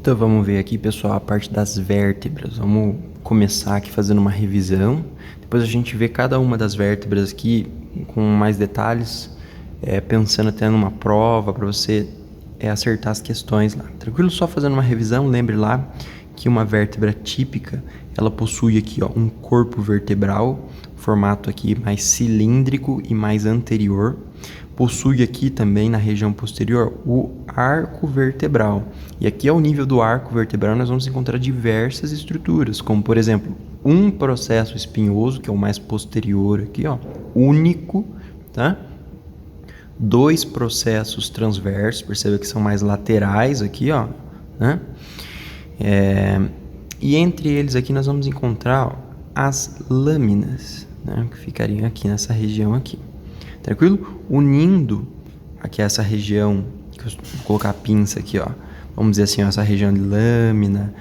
Então vamos ver aqui, pessoal, a parte das vértebras. Vamos começar aqui fazendo uma revisão. Depois a gente vê cada uma das vértebras aqui com mais detalhes, pensando até numa prova para você acertar as questões lá. Tranquilo? Só fazendo uma revisão, lembre lá que uma vértebra típica, ela possui aqui, ó, um corpo vertebral, formato aqui mais cilíndrico e mais anterior. Possui aqui também na região posterior o arco vertebral. E aqui ao nível do arco vertebral nós vamos encontrar diversas estruturas, como por exemplo, um processo espinhoso, que é o mais posterior aqui, ó, único, tá? Dois processos transversos, perceba que são mais laterais aqui, ó, né? E entre eles aqui nós vamos encontrar, ó, as lâminas, né, que ficariam aqui nessa região aqui. Tranquilo? Unindo aqui essa região, que eu vou colocar a pinça aqui, ó. Vamos dizer assim, ó, essa região de lâmina,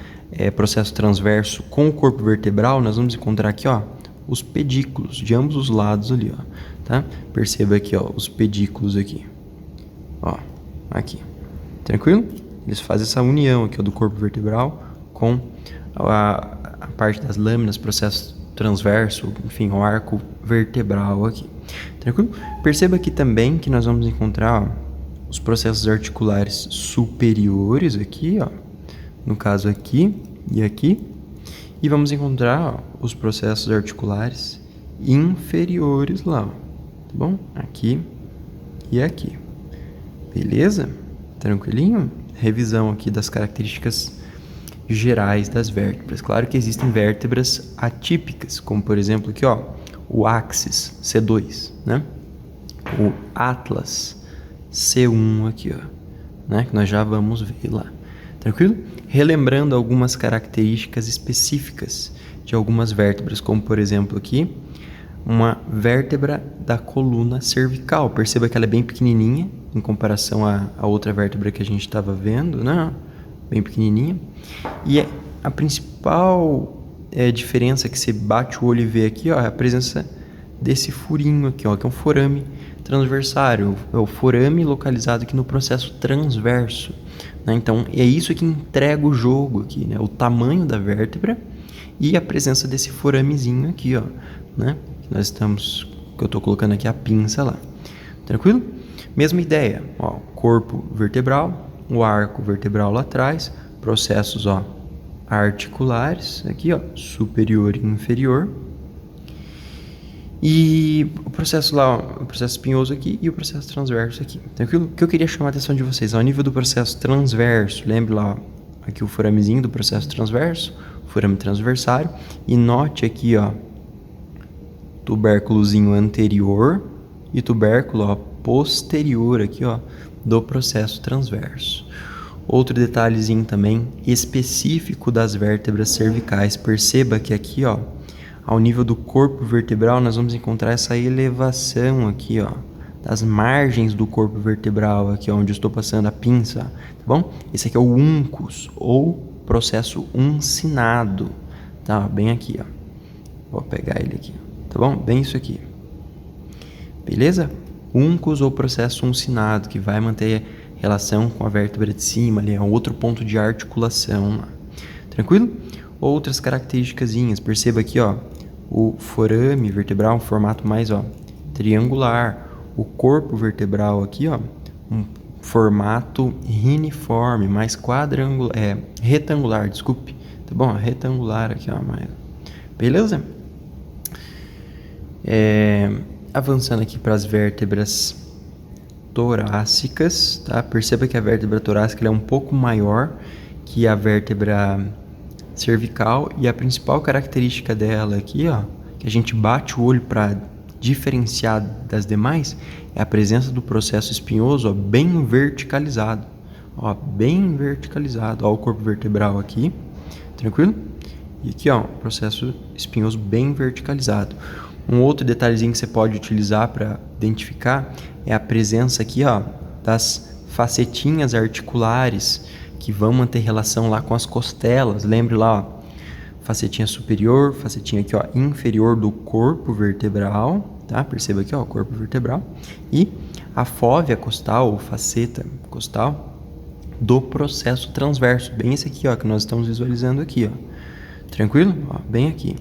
processo transverso com o corpo vertebral, nós vamos encontrar aqui, ó, os pedículos de ambos os lados ali, ó, tá? Perceba aqui, ó, os pedículos aqui, ó, aqui. Tranquilo? Eles fazem essa união aqui, ó, do corpo vertebral com a parte das lâminas, processo transverso, enfim, o arco vertebral aqui. Tranquilo? Perceba aqui também que nós vamos encontrar, ó, os processos articulares superiores aqui, ó, no caso aqui e aqui, e vamos encontrar, ó, os processos articulares inferiores lá, ó, tá bom? Aqui e aqui. Beleza? Tranquilinho? Revisão aqui das características gerais das vértebras. Claro que existem vértebras atípicas, como por exemplo aqui, ó, o axis C2, né? O atlas C1 aqui, ó, né? Que nós já vamos ver lá. Tranquilo? Relembrando algumas características específicas de algumas vértebras, como por exemplo aqui, uma vértebra da coluna cervical. Perceba que ela é bem pequenininha em comparação à outra vértebra que a gente estava vendo, né? Bem pequenininha. E a principal diferença que você bate o olho e vê aqui, ó, é a presença desse furinho aqui, ó, que é um forame transversário, é o forame localizado aqui no processo transverso, né? Então é isso que entrega o jogo aqui, né? O tamanho da vértebra e a presença desse foramezinho aqui, ó, né? Que eu estou colocando aqui a pinça lá. Tranquilo? Mesma ideia, ó, corpo vertebral, o arco vertebral lá atrás, processos, ó, articulares aqui, ó, superior e inferior, e o processo lá, ó, o processo espinhoso aqui e o processo transverso aqui. Tranquilo? O que eu queria chamar a atenção de vocês ao nível do processo transverso, lembre lá, ó, aqui o foramezinho do processo transverso, forame transversário, e note aqui, ó, tubérculozinho anterior e tubérculo, ó, posterior aqui, ó, do processo transverso. Outro detalhezinho também específico das vértebras cervicais. Perceba que aqui, ó, ao nível do corpo vertebral, nós vamos encontrar essa elevação aqui, ó, das margens do corpo vertebral, aqui onde eu estou passando a pinça, tá bom? Esse aqui é o uncus, ou processo uncinado, tá? Bem aqui, ó. Vou pegar ele aqui, tá bom? Bem isso aqui. Beleza? Uncus ou processo uncinado, que vai manter relação com a vértebra de cima, ali é um outro ponto de articulação. Tranquilo? Outras características, perceba aqui, ó, o forame vertebral, um formato mais, ó, triangular, o corpo vertebral aqui, ó, um formato reniforme, mais retangular, desculpe, tá bom? Retangular aqui, ó, mais. Beleza? Avançando aqui para as vértebras torácicas, tá? Perceba que a vértebra torácica é um pouco maior que a vértebra cervical, e a principal característica dela aqui, ó, que a gente bate o olho para diferenciar das demais, é a presença do processo espinhoso, ó, bem verticalizado, ó, bem verticalizado, ó, o corpo vertebral aqui, tranquilo? E aqui, ó, processo espinhoso bem verticalizado. Um outro detalhezinho que você pode utilizar para identificar é a presença aqui, ó, das facetinhas articulares que vão manter relação lá com as costelas. Lembre lá, ó, facetinha superior, facetinha aqui, ó, inferior do corpo vertebral, tá? Perceba aqui, ó, o corpo vertebral, e a fóvea costal ou faceta costal do processo transverso. Bem esse aqui, ó, que nós estamos visualizando aqui, ó. Tranquilo? Ó, bem aqui.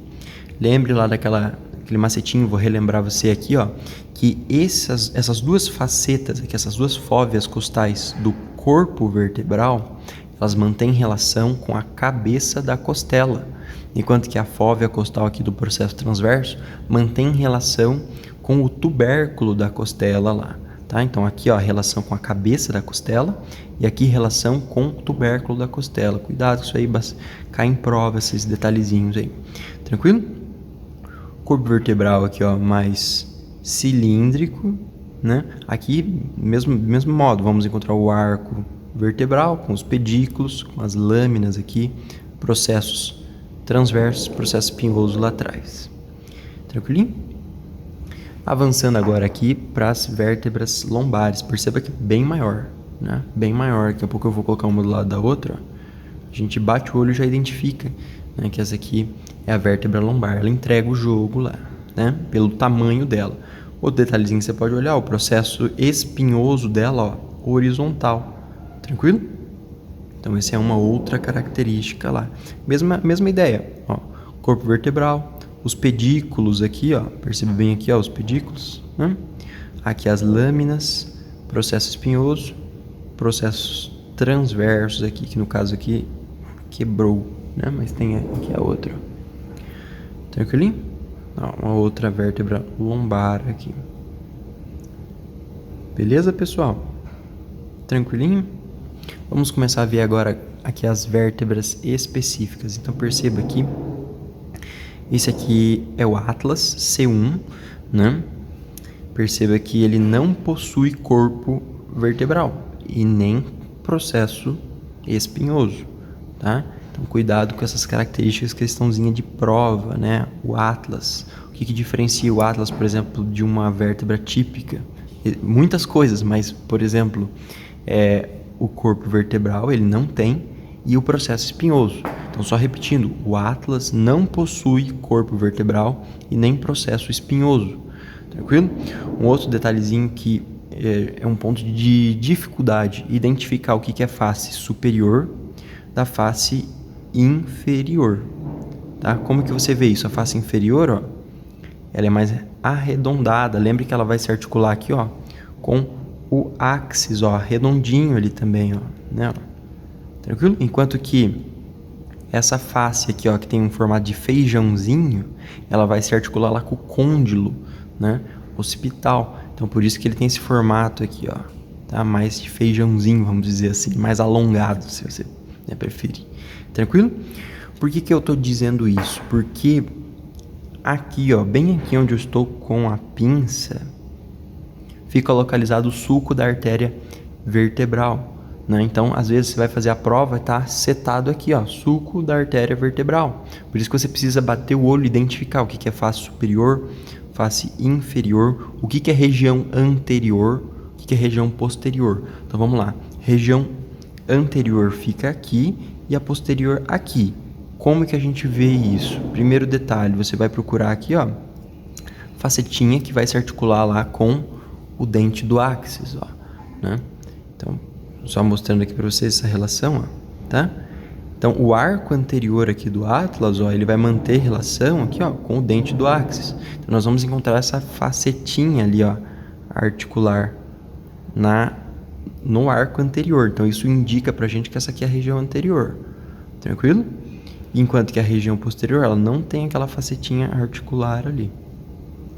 Lembre lá daquele macetinho, vou relembrar você aqui, ó, que essas duas facetas aqui, essas duas fóveas costais do corpo vertebral, elas mantêm relação com a cabeça da costela, enquanto que a fóvea costal aqui do processo transverso mantém relação com o tubérculo da costela lá, tá? Então aqui, ó, a relação com a cabeça da costela e aqui relação com o tubérculo da costela. Cuidado com isso aí, cai em prova esses detalhezinhos aí. Tranquilo? Corpo vertebral aqui, ó, mais cilíndrico, né? Aqui, mesmo modo, vamos encontrar o arco vertebral com os pedículos, com as lâminas aqui, processos transversos, processo espinhoso lá atrás. Tranquilinho? Avançando agora aqui para as vértebras lombares. Perceba que é bem maior, né? Bem maior. Daqui a pouco eu vou colocar uma do lado da outra, ó. A gente bate o olho e já identifica, né, que essa aqui é a vértebra lombar. Ela entrega o jogo lá, né, pelo tamanho dela. Outro detalhezinho que você pode olhar, o processo espinhoso dela, ó, horizontal. Tranquilo? Então essa é uma outra característica lá. Mesma ideia, ó, corpo vertebral, os pedículos aqui, ó, percebe bem aqui, ó, os pedículos, né? Aqui as lâminas, processo espinhoso, processos transversos aqui, que no caso aqui quebrou, né? Mas tem aqui a outra. Tranquilinho? Ó, uma outra vértebra lombar aqui. Beleza, pessoal? Tranquilinho? Vamos começar a ver agora aqui as vértebras específicas. Então perceba aqui, esse aqui é o Atlas C1, né? Perceba que ele não possui corpo vertebral e nem processo espinhoso, tá? Então cuidado com essas características, questãozinha de prova, né? O Atlas, o que diferencia o Atlas, por exemplo, de uma vértebra típica? Muitas coisas, mas, por exemplo, o corpo vertebral ele não tem e o processo espinhoso. Então, só repetindo, o Atlas não possui corpo vertebral e nem processo espinhoso. Tranquilo? Um outro detalhezinho que é um ponto de dificuldade, identificar o que é face superior da face inferior. Tá? Como que você vê isso? A face inferior, ó, ela é mais arredondada. Lembre que ela vai se articular aqui, ó, com o áxis, ó, redondinho ali também, ó, né? Tranquilo? Enquanto que essa face aqui, ó, que tem um formato de feijãozinho, ela vai se articular lá com o côndilo, né, occipital. Então por isso que ele tem esse formato aqui, ó, tá? Mais de feijãozinho, vamos dizer assim, mais alongado, se você, né, preferir. Tranquilo? Por que eu tô dizendo isso? Porque aqui, ó, bem aqui onde eu estou com a pinça, fica localizado o sulco da artéria vertebral, né? Então, às vezes você vai fazer a prova e tá setado aqui, ó, sulco da artéria vertebral. Por isso que você precisa bater o olho e identificar o que é face superior, face inferior, o que é região anterior, o que é região posterior. Então, vamos lá. Região anterior fica aqui e a posterior aqui. Como que a gente vê isso? Primeiro detalhe, você vai procurar aqui, ó, facetinha que vai se articular lá com o dente do áxis, ó, né? Então, só mostrando aqui para vocês essa relação, ó, tá? Então, o arco anterior aqui do Atlas, ó, ele vai manter relação aqui, ó, com o dente do áxis. Então, nós vamos encontrar essa facetinha ali, ó, articular no arco anterior. Então, isso indica pra gente que essa aqui é a região anterior. Tranquilo? Enquanto que a região posterior, ela não tem aquela facetinha articular ali.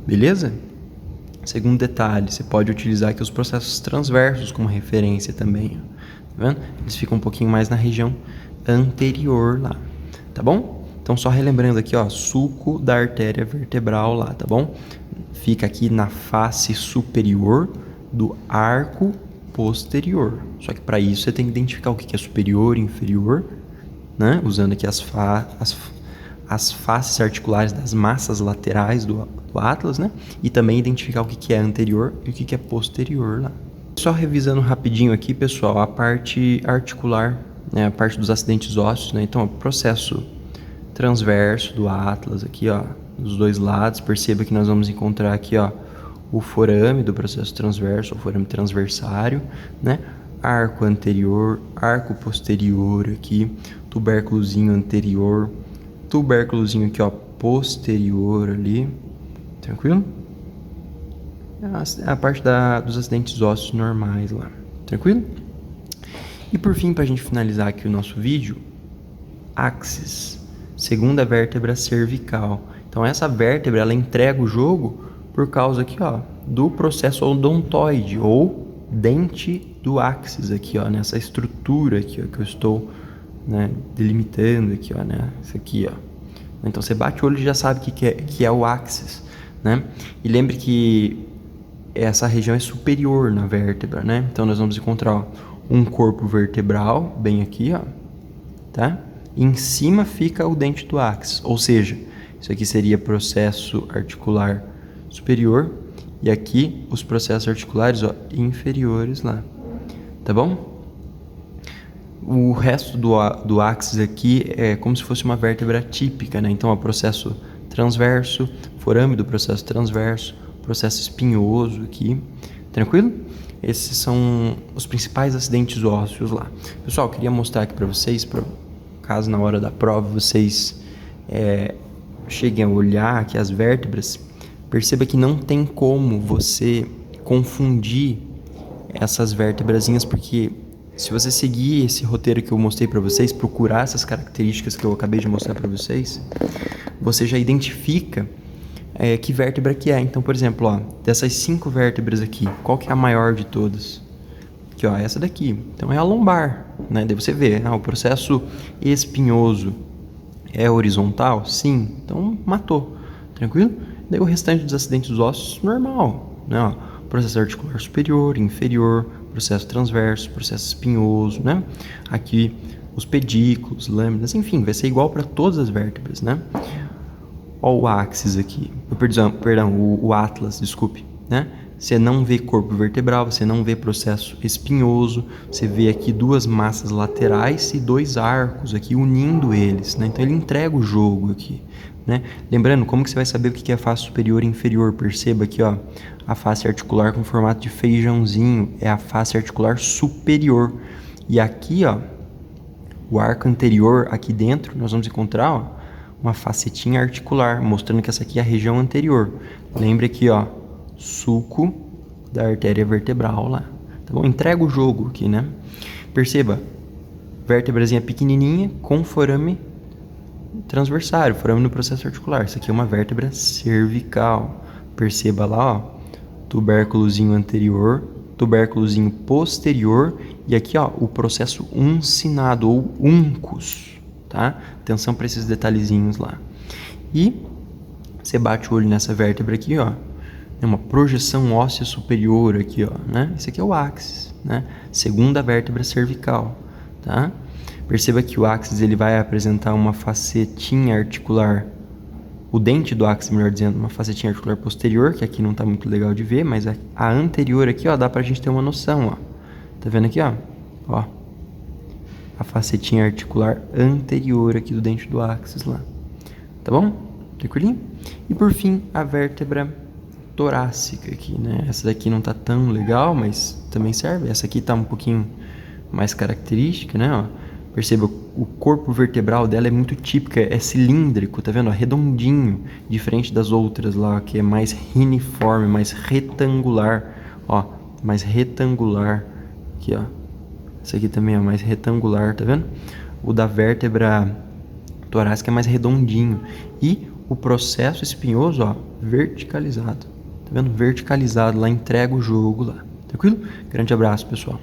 Beleza? Segundo detalhe, você pode utilizar aqui os processos transversos como referência também, ó. Tá vendo? Eles ficam um pouquinho mais na região anterior lá, tá bom? Então, só relembrando aqui, ó, sulco da artéria vertebral lá, tá bom? Fica aqui na face superior do arco posterior. Só que para isso você tem que identificar o que é superior e inferior, né? Usando aqui as faces articulares das massas laterais do Atlas, né? E também identificar o que é anterior e o que é posterior lá. Só revisando rapidinho aqui, pessoal, a parte articular, né? A parte dos acidentes ósseos, né? Então, o processo transverso do Atlas aqui, ó, dos dois lados. Perceba que nós vamos encontrar aqui, ó, o forame do processo transverso, o forame transversário, né? arco anterior, arco posterior aqui, tubérculozinho anterior, tubérculozinho aqui, ó, posterior ali, tranquilo? A parte dos acidentes ósseos normais lá, tranquilo? E por fim, para a gente finalizar aqui o nosso vídeo, axis, segunda vértebra cervical. Então essa vértebra, ela entrega o jogo por causa aqui, ó, do processo odontoide ou dente do axis aqui, ó, nessa estrutura aqui, ó, que eu estou, né, delimitando aqui, ó, né, isso aqui, ó. Então você bate o olho e já sabe que é o axis, né? E lembre que essa região é superior na vértebra, né? Então nós vamos encontrar, ó, um corpo vertebral bem aqui, ó, tá? E em cima fica o dente do axis, ou seja, isso aqui seria processo articular superior e aqui os processos articulares, ó, inferiores lá, tá bom? O resto do axis aqui é como se fosse uma vértebra típica, né? Então, o processo transverso, forame do processo transverso, processo espinhoso aqui, tranquilo? Esses são os principais acidentes ósseos lá. Pessoal, queria mostrar aqui para vocês, caso na hora da prova vocês cheguem a olhar aqui as vértebras, perceba que não tem como você confundir essas vértebrazinhas, porque se você seguir esse roteiro que eu mostrei para vocês, procurar essas características que eu acabei de mostrar para vocês, você já identifica que vértebra que é. Então, por exemplo, ó, dessas 5 vértebras aqui, qual que é a maior de todas? Aqui, ó, essa daqui. Então é a lombar, né? Daí você vê, o processo espinhoso é horizontal? Sim. Então matou, tranquilo? Daí o restante dos acidentes ósseos, normal, né? Ó, processo articular superior, inferior, processo transverso, processo espinhoso, né? Aqui os pedículos, lâminas, enfim, vai ser igual para todas as vértebras, né? Ó o axis aqui, perdão, o atlas, desculpe, né? Você não vê corpo vertebral, você não vê processo espinhoso, você vê aqui 2 massas laterais e 2 arcos aqui unindo eles, né? Então ele entrega o jogo aqui, né? Lembrando, como que você vai saber o que é a face superior e inferior? Perceba aqui, ó, a face articular com formato de feijãozinho é a face articular superior. E aqui, ó, o arco anterior, aqui dentro, nós vamos encontrar, ó, uma facetinha articular, mostrando que essa aqui é a região anterior. Lembre aqui, ó, sulco da artéria vertebral lá, tá bom? Entrega o jogo aqui, né? Perceba, vértebrazinha pequenininha com forame transversário, forame no processo articular. Isso aqui é uma vértebra cervical. Perceba lá, ó, tubérculozinho anterior, tubérculozinho posterior e aqui, ó, o processo uncinado ou uncus, tá? Atenção para esses detalhezinhos lá. E você bate o olho nessa vértebra aqui, ó, é uma projeção óssea superior aqui, ó, né? Esse aqui é o axis, né? Segunda vértebra cervical, tá? Perceba que o axis ele vai apresentar uma facetinha articular, o dente do axis, melhor dizendo, uma facetinha articular posterior, que aqui não tá muito legal de ver, mas a anterior aqui, ó, dá pra gente ter uma noção, ó. Tá vendo aqui, ó? Ó, a facetinha articular anterior aqui do dente do axis lá. Tá bom? Tranquilinho? E por fim, a vértebra torácica aqui, né? Essa daqui não tá tão legal, mas também serve. Essa aqui tá um pouquinho mais característica, né? Ó, perceba, o corpo vertebral dela é muito típica, é cilíndrico, tá vendo? Ó, redondinho, diferente das outras lá, que é mais reniforme, mais retangular. Ó, mais retangular. Aqui, ó. Essa aqui também é mais retangular, tá vendo? O da vértebra torácica é mais redondinho. E o processo espinhoso, ó, verticalizado. Tá vendo? Verticalizado lá, entrega o jogo lá. Tranquilo? Grande abraço, pessoal.